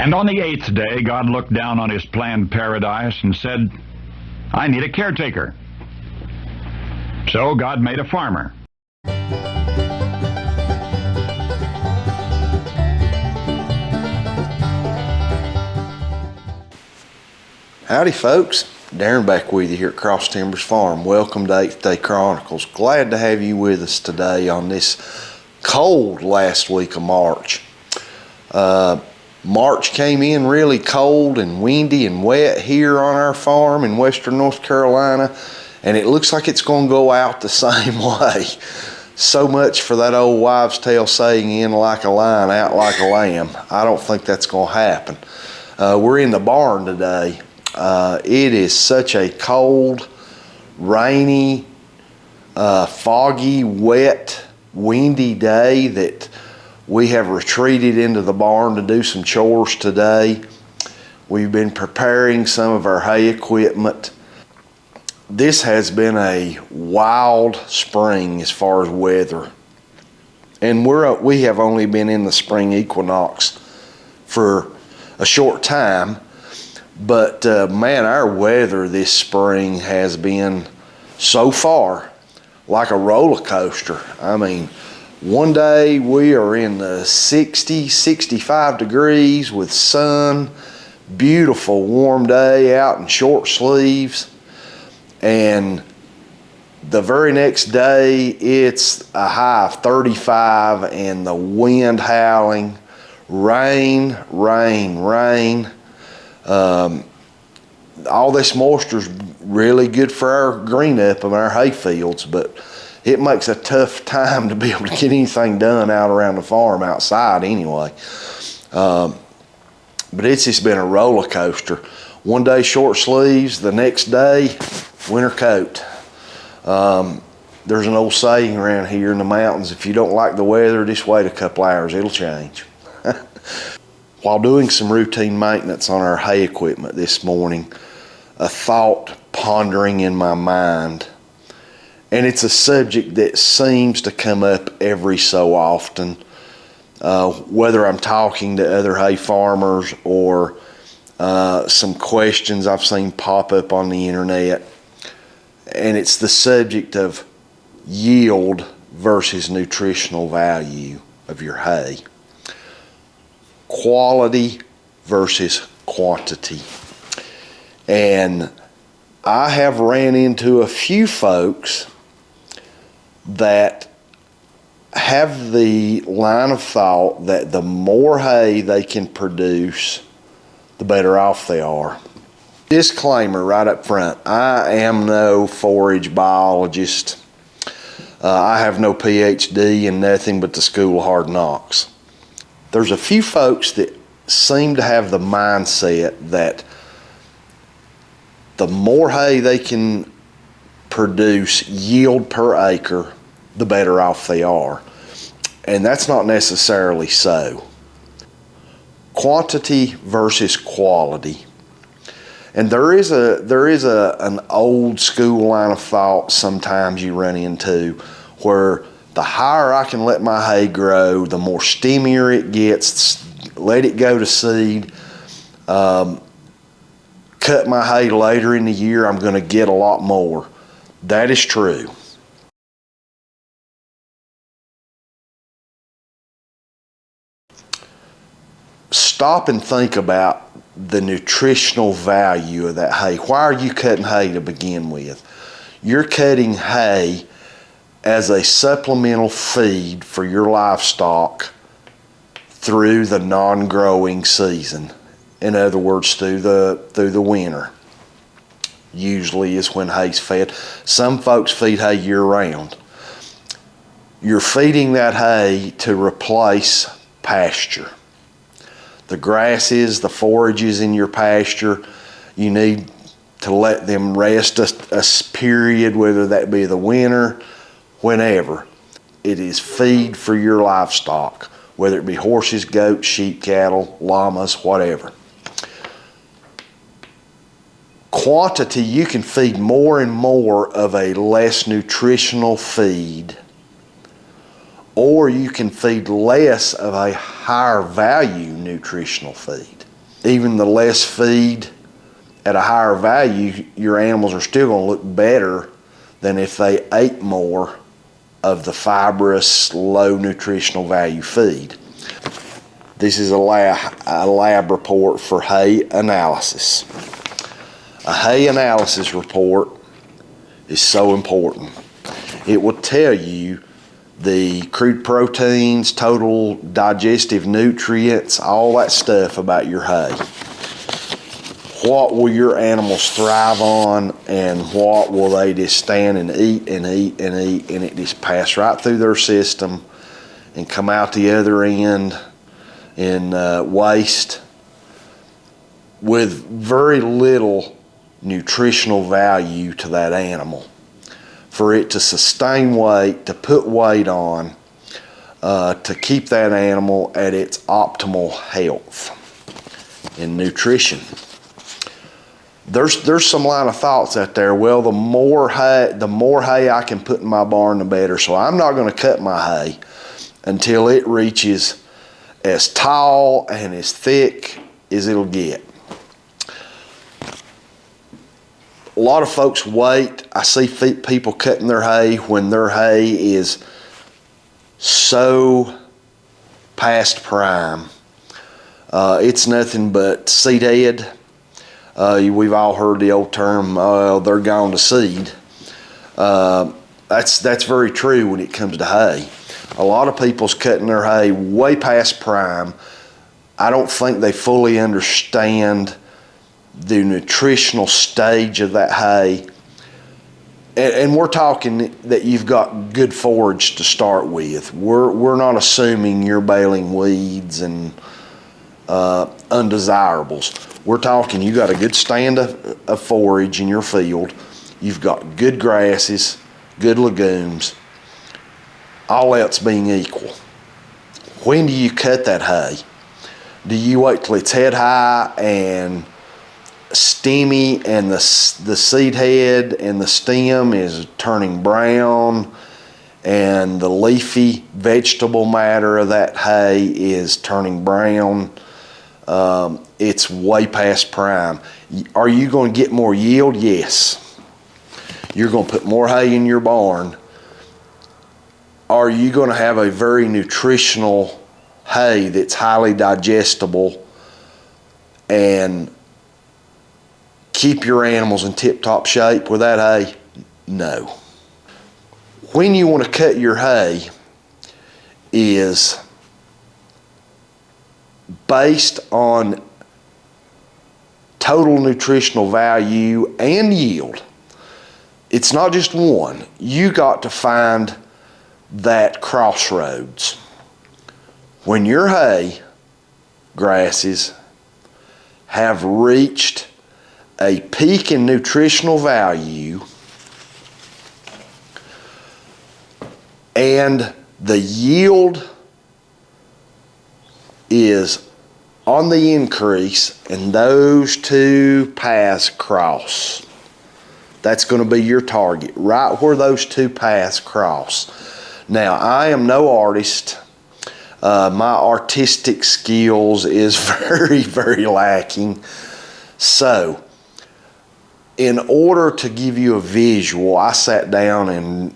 And on the 8th day, God looked down on his planned paradise and said, I need a caretaker. So God made a farmer. Howdy folks, Darren back with you here at Cross Timbers Farm. Welcome to 8th Day Chronicles. Glad to have you with us today on this cold last week of March. March came in really cold and windy and wet here on our farm in western North Carolina, and it looks like it's going to go out the same way. So much for that old wives' tale saying, in like a lion, out like a lamb. I don't think that's going to happen. We're in the barn today. It is such a cold, rainy, foggy, wet, windy day that we have retreated into the barn to do some chores today. We've been preparing some of our hay equipment. This has been a wild spring as far as weather. And we have only been in the spring equinox for a short time. But man, our weather this spring has been so far like a roller coaster. I mean, one day we are in the 60, 65 degrees with sun, beautiful warm day out in short sleeves. And the very next day it's a high of 35 and the wind howling, rain, rain, rain. All this moisture is really good for our green up and our hay fields, but it makes a tough time to be able to get anything done out around the farm outside anyway. But it's just been a roller coaster. One day short sleeves, the next day winter coat. There's an old saying around here in the mountains, if you don't like the weather, just wait a couple hours, it'll change. While doing some routine maintenance on our hay equipment this morning, a thought pondering in my mind, and it's a subject that seems to come up every so often, whether I'm talking to other hay farmers or some questions I've seen pop up on the internet, and it's the subject of yield versus nutritional value of your hay. Quality versus quantity. And I have ran into a few folks that have the line of thought that the more hay they can produce, the better off they are. Disclaimer right up front, I am no forage biologist. I have no PhD in nothing but the School of Hard Knocks. There's a few folks that seem to have the mindset that the more hay they can produce yield per acre, the better off they are. And that's not necessarily so. Quantity versus quality. And there is an old school line of thought sometimes you run into where the higher I can let my hay grow, the more steamier it gets, let it go to seed. Cut my hay later in the year, I'm going to get a lot more. That is true. Stop and think about the nutritional value of that hay. Why are you cutting hay to begin with? You're cutting hay as a supplemental feed for your livestock through the non-growing season. In other words, through the winter. Usually is when hay's fed. Some folks feed hay year-round. You're feeding that hay to replace pasture. The grasses, the forages in your pasture, you need to let them rest a period, whether that be the winter, whenever. It is feed for your livestock, whether it be horses, goats, sheep, cattle, llamas, whatever. Quantity, you can feed more and more of a less nutritional feed, or you can feed less of a higher value nutritional feed. even the less feed at a higher value, your animals are still going to look better than if they ate more of the fibrous, low nutritional value feed. This is a lab report for hay analysis. A hay analysis report is so important. It will tell you the crude proteins, total digestive nutrients, all that stuff about your hay. What will your animals thrive on, and what will they just stand and eat and eat and eat, and it just pass right through their system and come out the other end in waste with very little nutritional value to that animal. For it to sustain weight, to put weight on, to keep that animal at its optimal health and nutrition. There's some line of thoughts out there. Well, the more hay I can put in my barn, the better. So I'm not going to cut my hay until it reaches as tall and as thick as it'll get. A lot of folks wait. I see people cutting their hay when their hay is so past prime. It's nothing but seed head. We've all heard the old term, they're gone to seed. That's very true when it comes to hay. A lot of people's cutting their hay way past prime. I don't think they fully understand the nutritional stage of that hay. And we're talking that you've got good forage to start with. We're not assuming you're baling weeds and undesirables. We're talking you got a good stand of forage in your field. You've got good grasses, good legumes, all else being equal. When do you cut that hay? Do you wait till it's head high and steamy and the seed head and the stem is turning brown and the leafy vegetable matter of that hay is turning brown? It's way past prime. Are you going to get more yield? Yes. You're going to put more hay in your barn. Are you going to have a very nutritional hay that's highly digestible and keep your animals in tip-top shape with that hay? No. When you want to cut your hay is based on total nutritional value and yield. It's not just one. You got to find that crossroads. When your hay grasses have reached a peak in nutritional value and the yield is on the increase and those two paths cross, that's going to be your target, right where those two paths cross. Now, I am no artist. My artistic skills is very, very lacking. So, in order to give you a visual, I sat down and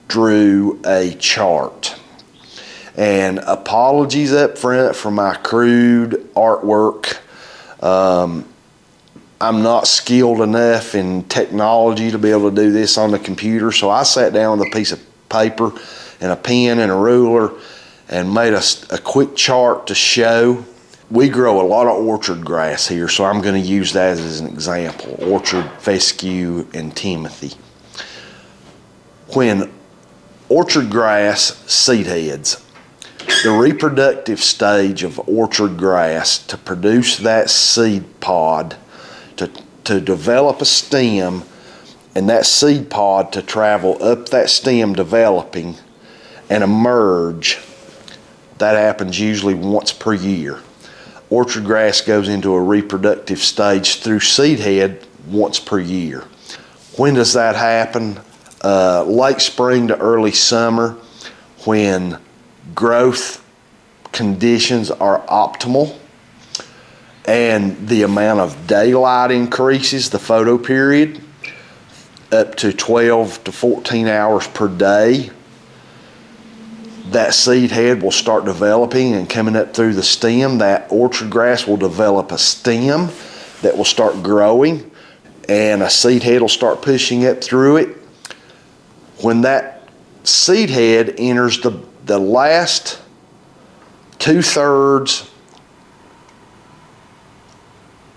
drew a chart. And apologies up front for my crude artwork. I'm not skilled enough in technology to be able to do this on the computer, so I sat down with a piece of paper and a pen and a ruler and made a quick chart to show. We grow a lot of orchard grass here, so I'm going to use that as an example. Orchard, fescue, and timothy. When orchard grass seed heads, the reproductive stage of orchard grass to produce that seed pod, to develop a stem, and that seed pod to travel up that stem developing and emerge, that happens usually once per year. Orchard grass goes into a reproductive stage through seed head once per year. When does that happen? Late spring to early summer, when growth conditions are optimal and the amount of daylight increases, the photo period, up to 12 to 14 hours per day, that seed head will start developing and coming up through the stem. That orchard grass will develop a stem that will start growing, and a seed head will start pushing up through it. When that seed head enters the last 2/3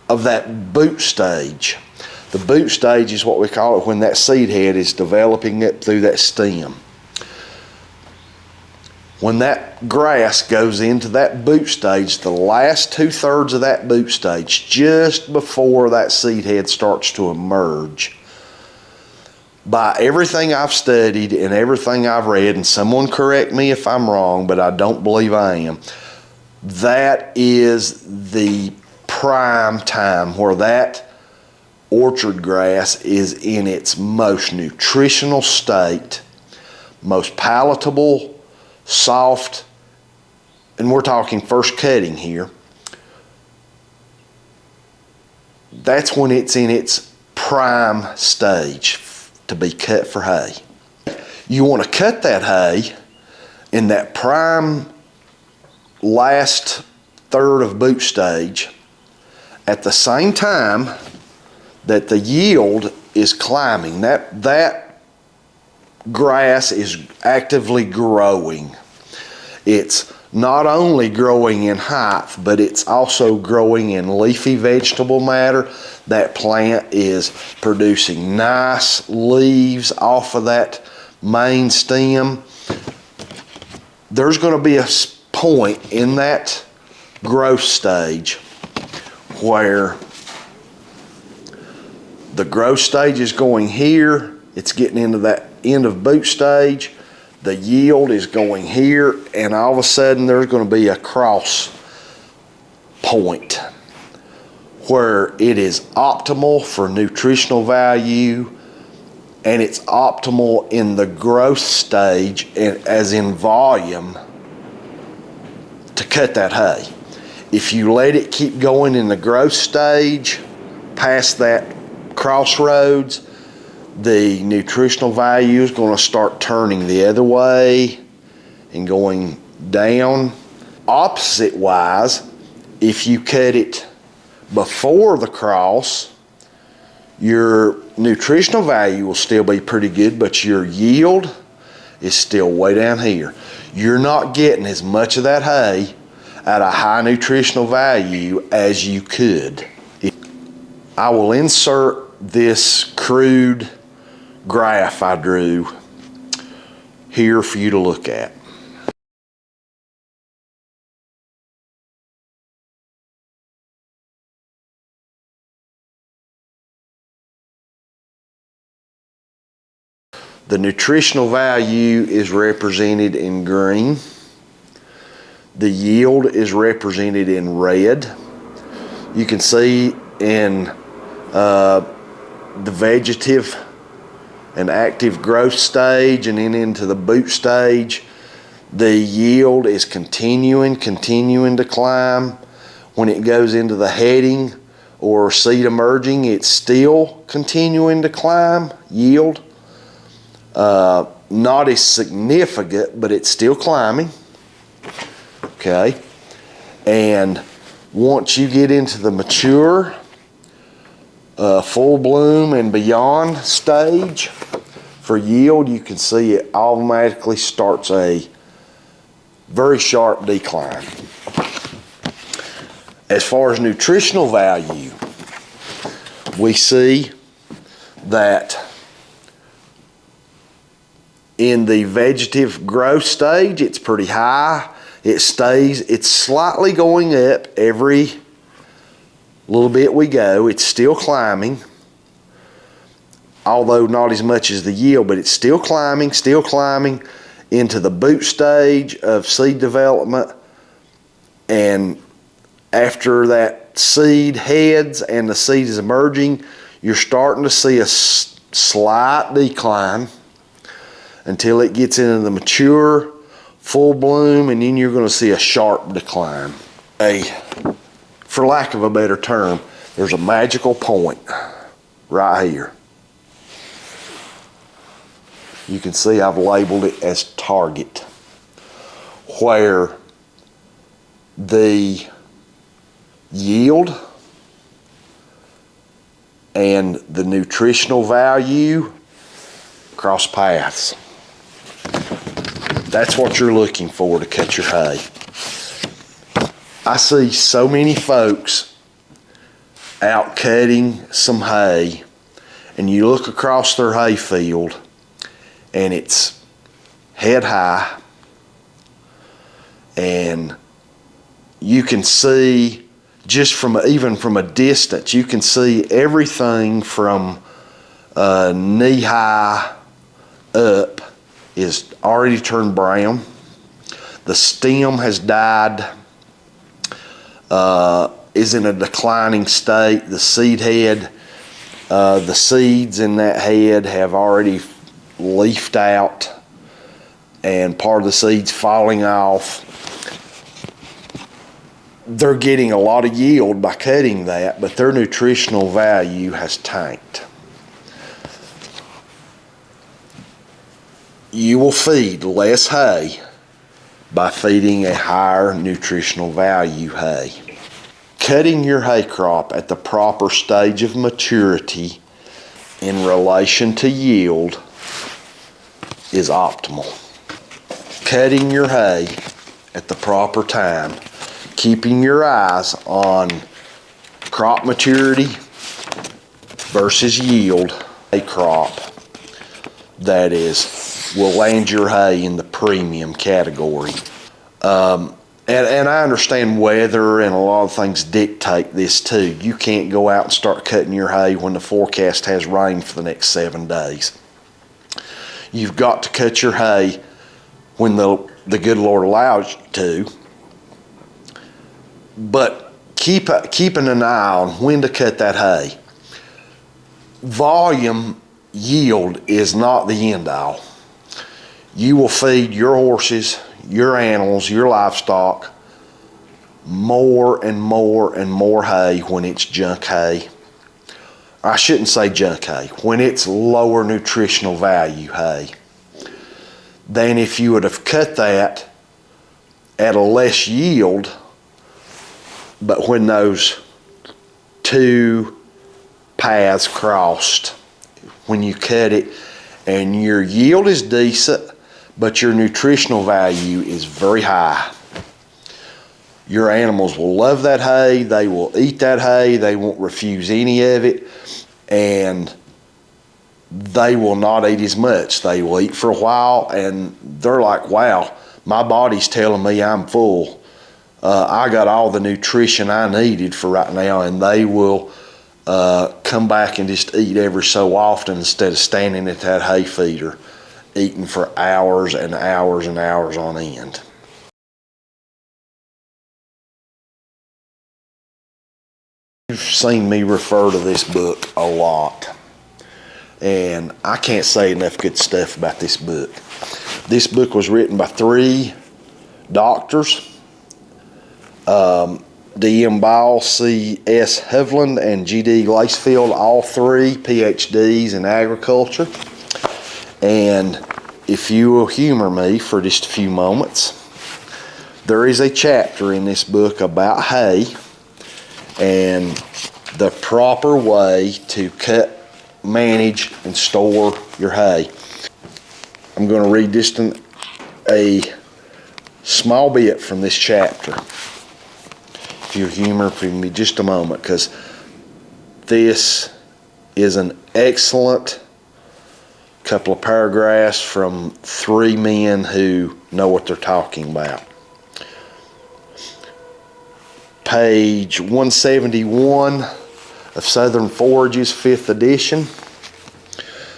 of that boot stage, the boot stage is what we call it when that seed head is developing up through that stem. When that grass goes into that boot stage, the last 2/3 of that boot stage, just before that seed head starts to emerge, by everything I've studied and everything I've read, and someone correct me if I'm wrong, but I don't believe I am, that is the prime time where that orchard grass is in its most nutritional state, most palatable, soft, and we're talking first cutting here. That's when it's in its prime stage to be cut for hay. You want to cut that hay in that prime last third of boot stage at the same time that the yield is climbing. That grass is actively growing. It's not only growing in height, but it's also growing in leafy vegetable matter. That plant is producing nice leaves off of that main stem. There's going to be a point in that growth stage where the growth stage is going here, it's getting into that end of boot stage, the yield is going here, and all of a sudden there's going to be a cross point where it is optimal for nutritional value, and it's optimal in the growth stage and as in volume to cut that hay. If you let it keep going in the growth stage past that crossroads, the nutritional value is going to start turning the other way and going down. Opposite wise, if you cut it before the cross, your nutritional value will still be pretty good, but your yield is still way down here. You're not getting as much of that hay at a high nutritional value as you could. I will insert this crude graph I drew here for you to look at. The nutritional value is represented in green. The yield is represented in red. You can see in the vegetative and active growth stage and then into the boot stage, the yield is continuing to climb. When it goes into the heading or seed emerging, it's still continuing to climb, yield. Not as significant, but it's still climbing. Okay, and once you get into the mature, full bloom and beyond stage for yield, you can see it automatically starts a very sharp decline. As far as nutritional value, we see that in the vegetative growth stage, it's pretty high. It's slightly going up every little bit we go. It's still climbing, although not as much as the yield, but it's still climbing into the boot stage of seed development. And after that seed heads and the seed is emerging, you're starting to see a slight decline until it gets into the mature, full bloom, and then you're going to see a sharp decline. for lack of a better term, there's a magical point right here. You can see I've labeled it as target, where the yield and the nutritional value cross paths. That's what you're looking for to cut your hay. I see so many folks out cutting some hay, and you look across their hay field and it's head high, and you can see just even from a distance, you can see everything from knee high up is already turned brown. The stem has died, is in a declining state. The seed head, the seeds in that head have already leafed out, and part of the seeds falling off. They're getting a lot of yield by cutting that, but their nutritional value has tanked. You will feed less hay by feeding a higher nutritional value hay. Cutting your hay crop at the proper stage of maturity in relation to yield is optimal. Cutting your hay at the proper time, keeping your eyes on crop maturity versus yield, a crop that will land your hay in the premium category. And I understand weather and a lot of things dictate this too. You can't go out and start cutting your hay when the forecast has rain for the next 7 days. You've got to cut your hay when the good Lord allows you to, but keeping an eye on when to cut that hay. Volume yield is not the end all. You will feed your horses, your animals, your livestock more and more and more hay when it's junk hay. I shouldn't say junk hay, when it's lower nutritional value hay, than if you would have cut that at a less yield, but when those two paths crossed, when you cut it and your yield is decent, but your nutritional value is very high. Your animals will love that hay, they will eat that hay, they won't refuse any of it, and they will not eat as much. They will eat for a while and they're like, wow, my body's telling me I'm full. I got all the nutrition I needed for right now, and they will come back and just eat every so often instead of standing at that hay feeder eating for hours and hours and hours on end. You've seen me refer to this book a lot, and I can't say enough good stuff about this book. This book was written by 3 doctors, D.M. Ball, C.S. Hovland, and G.D. Lacefield, all 3 PhDs in agriculture. And if you will humor me for just a few moments, there is a chapter in this book about hay and the proper way to cut, manage, and store your hay. I'm going to read just a small bit from this chapter. If you'll humor me just a moment, because this is an excellent couple of paragraphs from 3 men who know what they're talking about. Page 171 of Southern Forages, 5th edition.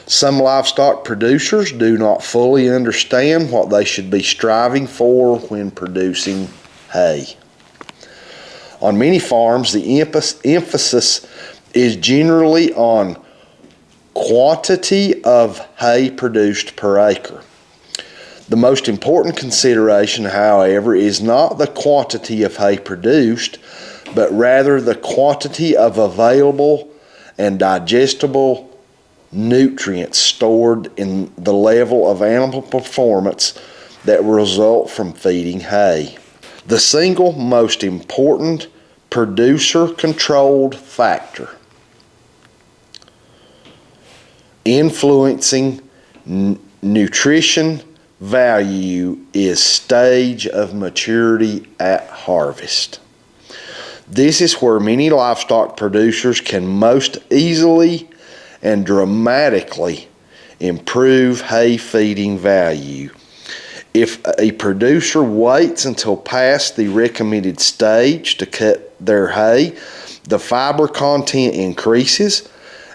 Some livestock producers do not fully understand what they should be striving for when producing hay. On many farms, the emphasis is generally on quantity of hay produced per acre. The most important consideration, however, is not the quantity of hay produced, but rather the quantity of available and digestible nutrients stored in the level of animal performance that result from feeding hay. The single most important producer-controlled factor influencing nutrition value is stage of maturity at harvest. This is where many livestock producers can most easily and dramatically improve hay feeding value. If a producer waits until past the recommended stage to cut their hay, the fiber content increases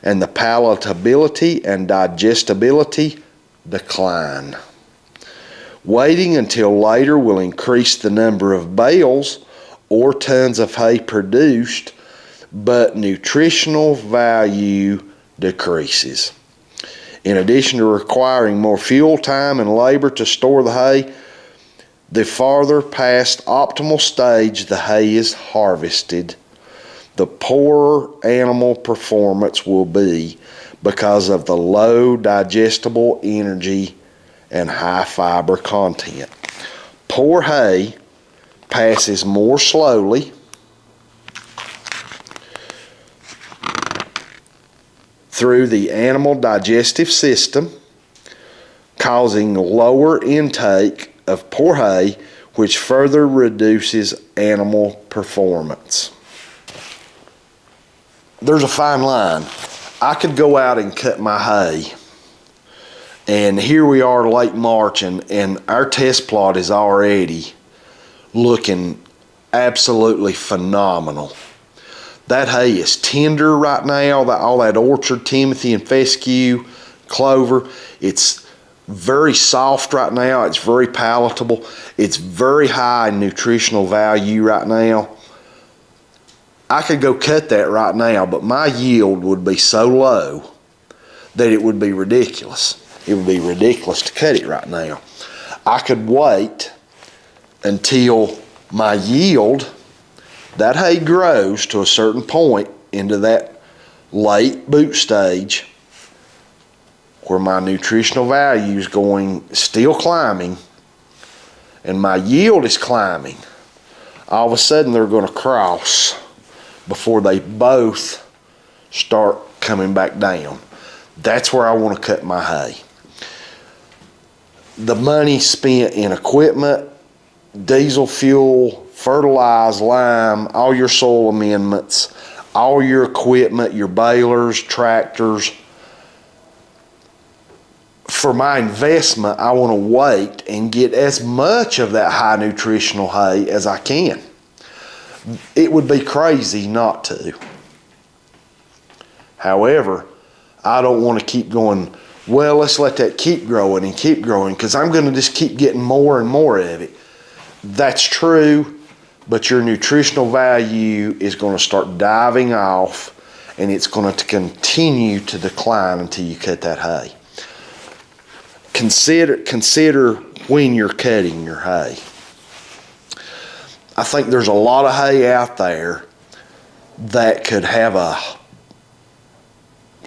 and the palatability and digestibility decline. Waiting until later will increase the number of bales or tons of hay produced, but nutritional value decreases. In addition to requiring more fuel time and labor to store the hay, the farther past optimal stage the hay is harvested, the poorer animal performance will be because of the low digestible energy and high fiber content. Poor hay passes more slowly through the animal digestive system, causing lower intake of poor hay, which further reduces animal performance. There's a fine line. I could go out and cut my hay, and here we are late March, and our test plot is already looking absolutely phenomenal. That hay is tender right now, all that orchard, timothy and fescue, clover. It's very soft right now. It's very palatable. It's very high in nutritional value right now. I could go cut that right now, but my yield would be so low that it would be ridiculous. It would be ridiculous to cut it right now. I could wait until my yield, that hay grows to a certain point into that late boot stage where my nutritional value is still climbing and my yield is climbing. All of a sudden they're going to cross before they both start coming back down. That's where I want to cut my hay. The money spent in equipment, diesel fuel, fertilize, lime, all your soil amendments, all your equipment, your balers, tractors. For my investment, I want to wait and get as much of that high nutritional hay as I can. It would be crazy not to. However, I don't want to keep going, well, let's let that keep growing and keep growing because I'm going to just keep getting more and more of it. That's true, but your nutritional value is going to start diving off and it's going to continue to decline until you cut that hay. Consider when you're cutting your hay. I think there's a lot of hay out there that could have a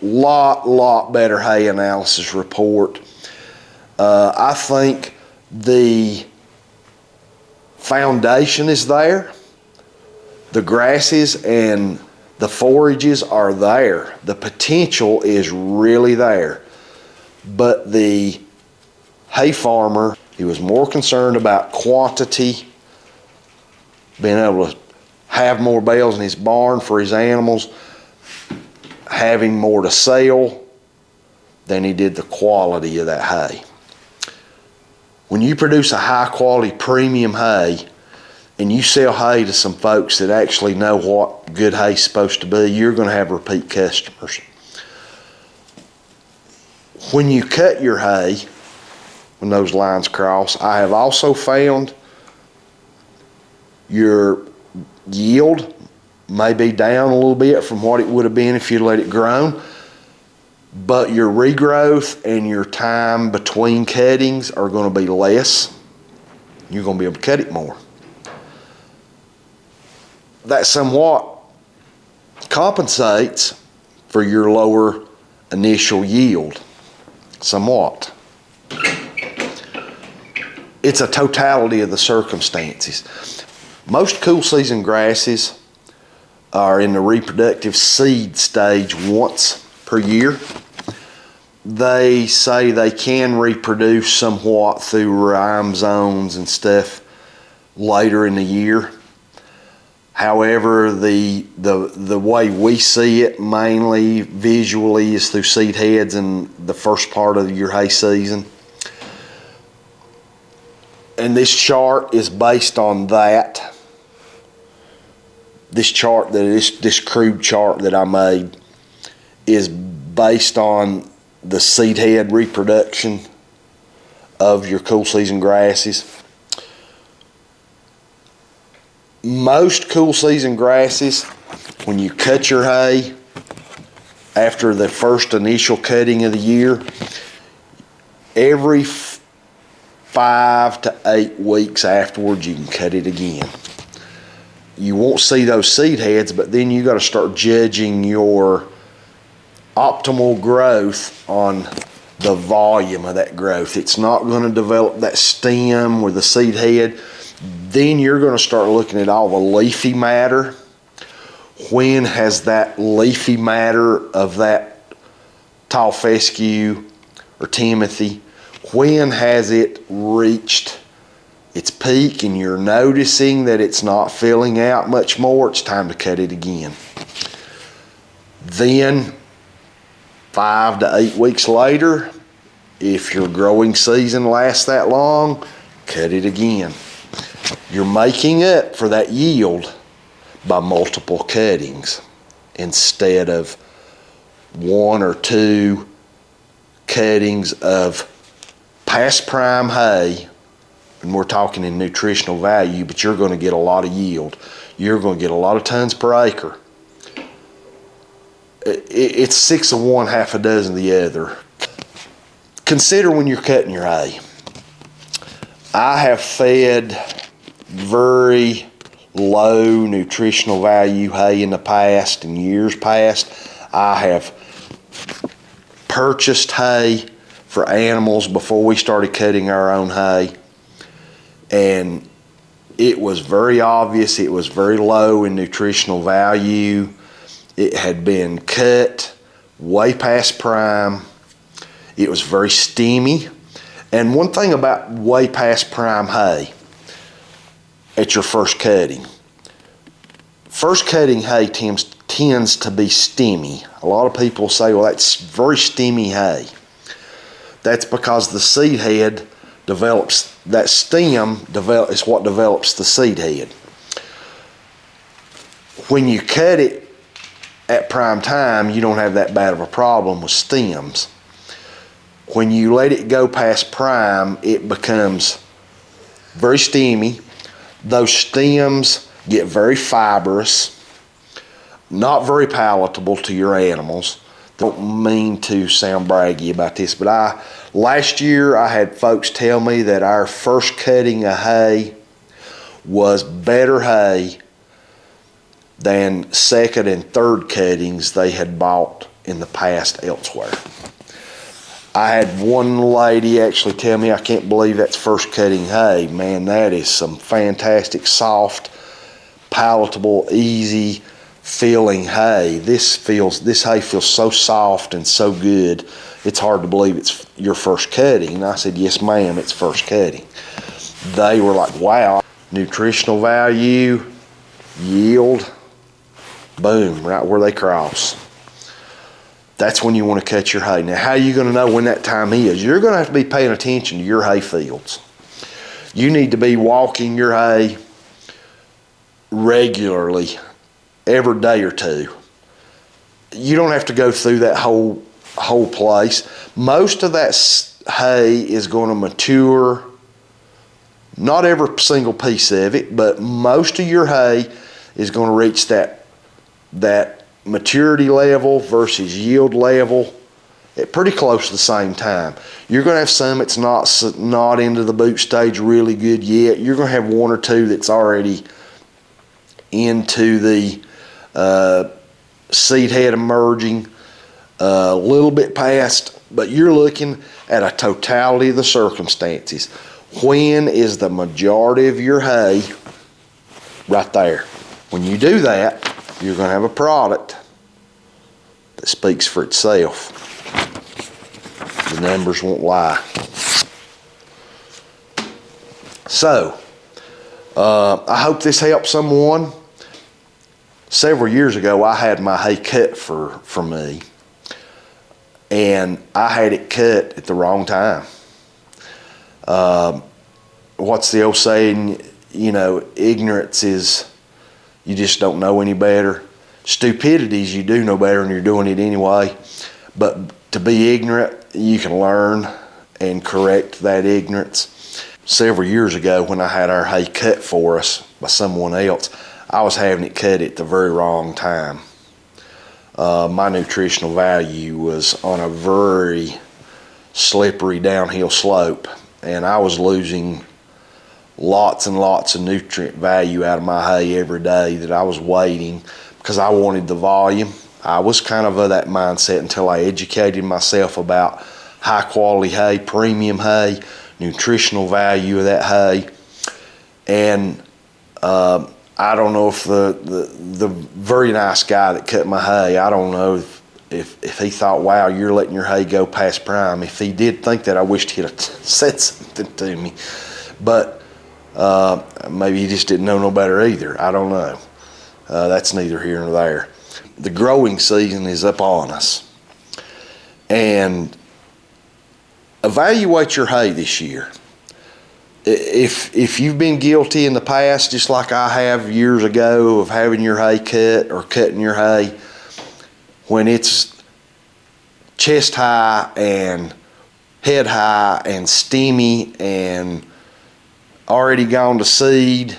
lot better hay analysis report. I think the foundation is there. The grasses and the forages are there. The potential is really there. But the hay farmer, he was more concerned about quantity, being able to have more bales in his barn for his animals, having more to sell, than he did the quality of that hay. When you produce a high quality premium hay and you sell hay to some folks that actually know what good hay is supposed to be, you're going to have repeat customers. When you cut your hay, when those lines cross, I have also found your yield may be down a little bit from what it would have been if you'd let it grow, but your regrowth and your time between cuttings are going to be less. You're going to be able to cut it more. that somewhat compensates for your lower initial yield, somewhat. It's a totality of the circumstances. Most cool season grasses are in the reproductive seed stage once per year. They say they can reproduce somewhat through rime zones and stuff later in the year. However, the way we see it mainly visually is through seed heads in the first part of your hay season. And this chart is based on that. This chart, this crude chart that I made, is based on the seed head reproduction of your cool season grasses. Most cool season grasses, when you cut your hay after the first initial cutting of the year, every 5 to 8 weeks afterwards you can cut it again. You won't see those seed heads, but then you got to start judging your optimal growth on the volume of that growth. It's not going to develop that stem with the seed head. Then you're going to start looking at all the leafy matter. When has that leafy matter of that tall fescue or timothy, when has it reached its peak and you're noticing that it's not filling out much more, it's time to cut it again. Then 5 to 8 weeks later, if your growing season lasts that long, cut it again. You're making up for that yield by multiple cuttings instead of 1 or 2 cuttings of past prime hay. And we're talking in nutritional value, but you're going to get a lot of yield. You're going to get a lot of tons per acre. It's 6 of one, half a dozen of the other. Consider when you're cutting your hay. I have fed very low nutritional value hay in the past, in years past. I have purchased hay for animals before we started cutting our own hay, and it was very obvious it was very low in nutritional value. It had been cut way past prime. It was very steamy. And one thing about way past prime hay at your first cutting, first cutting hay tends to be steamy. A lot of people say, well, that's very steamy hay. That's because the seed head develops, that stem is what develops the seed head. When you cut it at prime time, you don't have that bad of a problem with stems. When you let it go past prime, it becomes very steamy. Those stems get very fibrous, not very palatable to your animals. Don't mean to sound braggy about this, but last year I had folks tell me that our first cutting of hay was better hay than second and third cuttings they had bought in the past elsewhere. I had one lady actually tell me, I can't believe that's first cutting hay. Man, that is some fantastic, soft, palatable, easy feeling hay. This hay feels so soft and so good, it's hard to believe it's your first cutting. And I said, yes ma'am, it's first cutting. They were like, wow, nutritional value, yield, boom, right where they cross. That's when you want to cut your hay. Now, how are you going to know when that time is? You're going to have to be paying attention to your hay fields. You need to be walking your hay regularly, every day or two. You don't have to go through that whole place. Most of that hay is going to mature, not every single piece of it, but most of your hay is going to reach that maturity level versus yield level at pretty close to the same time. You're going to have some that's not into the boot stage really good yet. You're going to have 1 or 2 that's already into the seed head emerging, a little bit past, but you're looking at a totality of the circumstances. When is the majority of your hay? Right there. When you do that, you're going to have a product that speaks for itself. The numbers won't lie. So, I hope this helps someone. Several years ago, I had my hay cut for me, and I had it cut at the wrong time. What's the old saying? You know, ignorance is you just don't know any better. Stupidity is you do know better and you're doing it anyway. But to be ignorant, you can learn and correct that ignorance. Several years ago, when I had our hay cut for us by someone else, I was having it cut at the very wrong time. My nutritional value was on a very slippery downhill slope, and I was losing lots and lots of nutrient value out of my hay every day that I was waiting because I wanted the volume. I was kind of that mindset until I educated myself about high quality hay, premium hay, nutritional value of that hay. And I don't know if the very nice guy that cut my hay, I don't know if he thought, wow, you're letting your hay go past prime. If he did think that, I wished he'd have said something to me. But maybe he just didn't know no better either. I don't know. That's neither here nor there. The growing season is upon us. And evaluate your hay this year. If you've been guilty in the past, just like I have years ago, of having your hay cut or cutting your hay when it's chest high and head high and steamy and already gone to seed,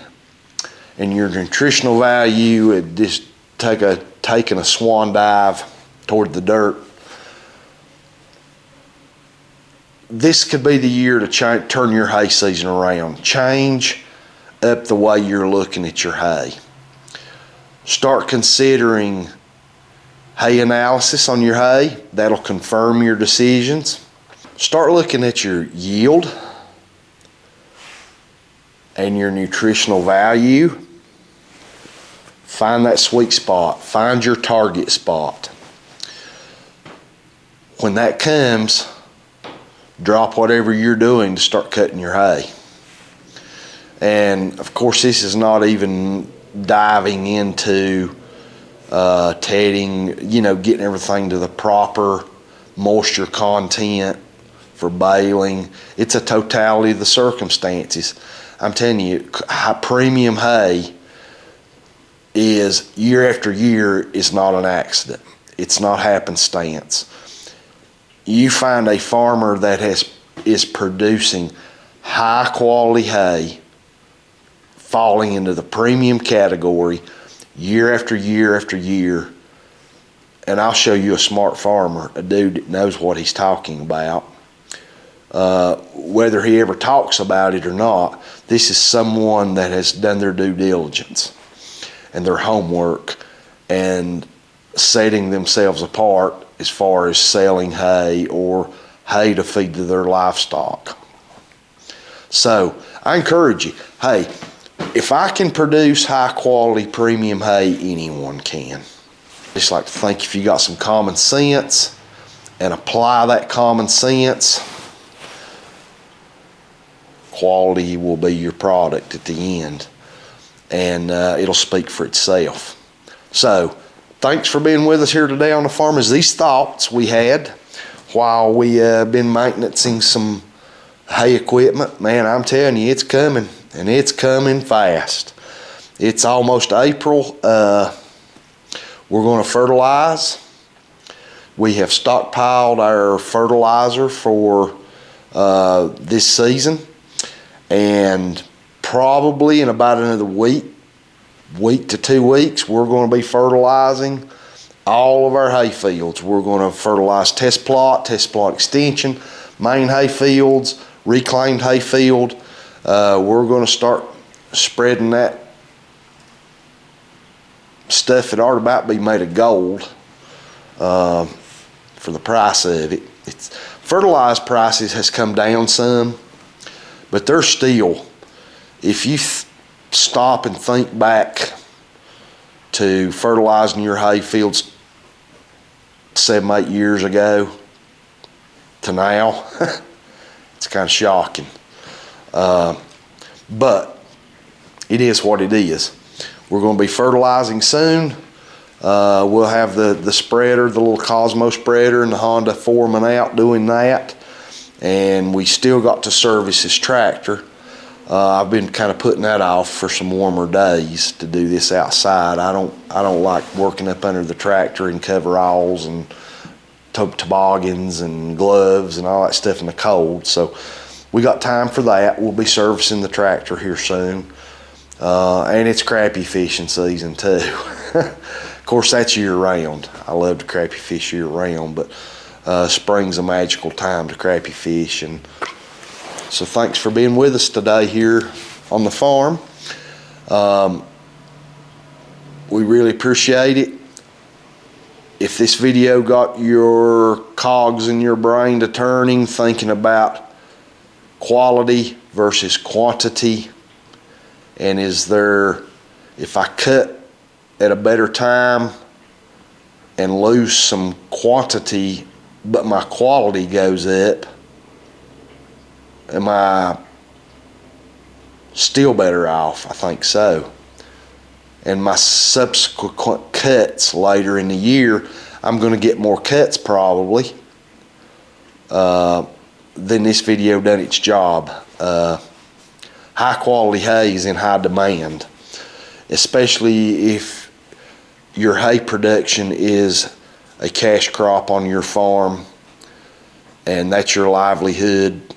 and your nutritional value had just taken a swan dive toward the dirt, this could be the year to turn your hay season around. Change up the way you're looking at your hay. Start considering hay analysis on your hay. That'll confirm your decisions. Start looking at your yield and your nutritional value. Find that sweet spot. Find your target spot. When that comes, drop whatever you're doing to start cutting your hay. And of course, this is not even diving into tedding, getting everything to the proper moisture content for baling. It's a totality of the circumstances. I'm telling you, premium hay is year after year is not an accident. It's not happenstance. You find a farmer that is producing high quality hay, falling into the premium category year after year after year, and I'll show you a smart farmer, a dude that knows what he's talking about. Whether he ever talks about it or not, this is someone that has done their due diligence and their homework and setting themselves apart as far as selling hay or hay to feed to their livestock. So I encourage you, hey, if I can produce high quality premium hay, anyone can. Just like to think if you got some common sense and apply that common sense, quality will be your product at the end, and it'll speak for itself. So thanks for being with us here today on the farm. As these thoughts we had while we been maintaining some hay equipment, man, I'm telling you, it's coming, and it's coming fast. It's almost April. We're going to fertilize. We have stockpiled our fertilizer for this season, and probably in about another week to 2 weeks, we're going to be fertilizing all of our hay fields. We're going to fertilize test plot extension, main hay fields, reclaimed hay field. We're going to start spreading that stuff that ought about be made of gold for the price of it. Fertilizer prices has come down some, but they're still, if you stop and think back to fertilizing your hay fields 7-8 years ago to now, it's kind of shocking. But it is what it is. We're going to be fertilizing soon. We'll have the spreader, the little Cosmo spreader, and the Honda foreman out doing that. And we still got to service this tractor. I've been kind of putting that off for some warmer days to do this outside. I don't like working up under the tractor in coveralls and toboggans and gloves and all that stuff in the cold. So we got time for that. We'll be servicing the tractor here soon. And it's crappie fishing season too. Of course, that's year round. I love to crappie fish year round, but spring's a magical time to crappie fish. And so thanks for being with us today here on the farm. We really appreciate it. If this video got your cogs in your brain to turning, thinking about quality versus quantity, and is there, if I cut at a better time and lose some quantity but my quality goes up, am I still better off? I think so. And my subsequent cuts later in the year, I'm going to get more cuts probably. Then this video done its job. High quality hay is in high demand, especially if your hay production is a cash crop on your farm and that's your livelihood.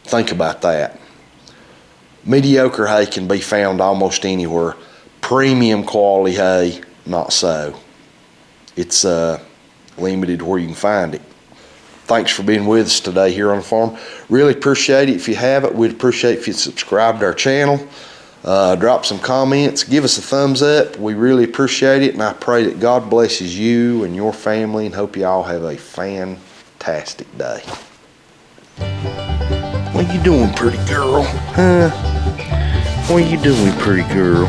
Think about that. Mediocre hay can be found almost anywhere. Premium quality hay, not so. It's limited where you can find it. Thanks for being with us today here on the farm. Really appreciate it. If you haven't, we'd appreciate if you'd subscribe to our channel. Drop some comments. Give us a thumbs up. We really appreciate it, and I pray that God blesses you and your family, and hope you all have a fantastic day. What you doing, pretty girl? Huh? What you doing, pretty girl?